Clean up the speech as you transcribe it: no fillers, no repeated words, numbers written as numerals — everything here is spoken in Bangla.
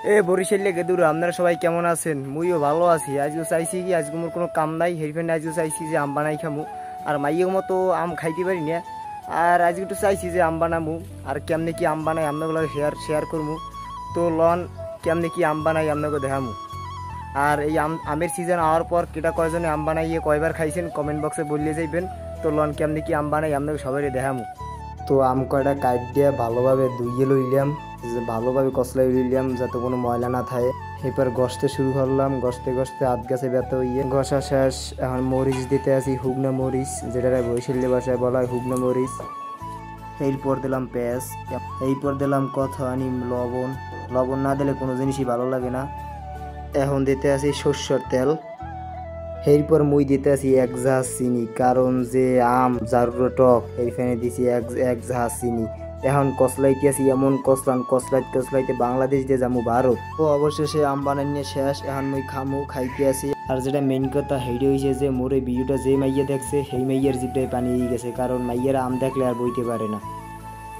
বরিশাল গেদুর আপনারা সবাই কেমন আছেন? মুইও ভালো আছি। আজকে চাইছি কি আজকে মোর কোনো কাম নাই, হেরফেন্ডে আজকে চাইছি যে আম বানাই খামু। আর মাইয়ের মতো আম খাইতে পারি না, আর আজকে একটু চাইছি যে আম বানামু। আর কেমনে কি আম বানাই আপনাগুলো শেয়ার করমু। তো লন কেমনে কি আম বানাই আপনাকে দেখামু। আর এই আমের সিজন আওয়ার পর কেটা কয়জনে আম বানাইয়ে কয়বার খাইছেন কমেন্ট বক্সে বললে যাইবেন। তো লন কেমনে কি আম বানাই আপনাকে সবাই দেখামু। তো আম কয়টা কাট দিয়ে ভালোভাবে ধুইয়ে লইলাম, ভালোভাবে কসলাই লইলাম যাতে কোনো ময়লা না থাকে। এরপর গসতে শুরু করলাম, গসতে গসতে আধ গাছে ব্যথা হইয়ে ঘষা শেষ। এখন মরিচ দিতে আসি, হুগনা মরিচ, যেটা বরিশালী ভাষায় বলা হয় হুগনা মরিচ। এরপর দিলাম পেঁয়াজ, এরপর দিলাম কথানি লবণ। লবণ না দিলে কোনো জিনিসই ভালো লাগে না। এখন দিতে আসি সর্ষের তেল। এরপর মুই দিতে আসি এক জাহাজ চিনি, কারণ যে আম জারুর টক এইখানে দিছি এক জাহাজ চিনি। এখন কসলাইতে আসি, এমন কসলাইতে বাংলাদেশ দিয়ে যাবো ভারত। তো অবশেষে আম বানাইয়ে শেষ। এখন মুই খাইতে আসি। আর যেটা মেইন কথা হেইডে হয়েছে যে মোর এই ভিডিওটা যে মাইয়া দেখছে সেই মাইয়ার জিভটাই পানি গেছে, কারণ মাইয়ারা আম দেখলে আর বইতে পারে না।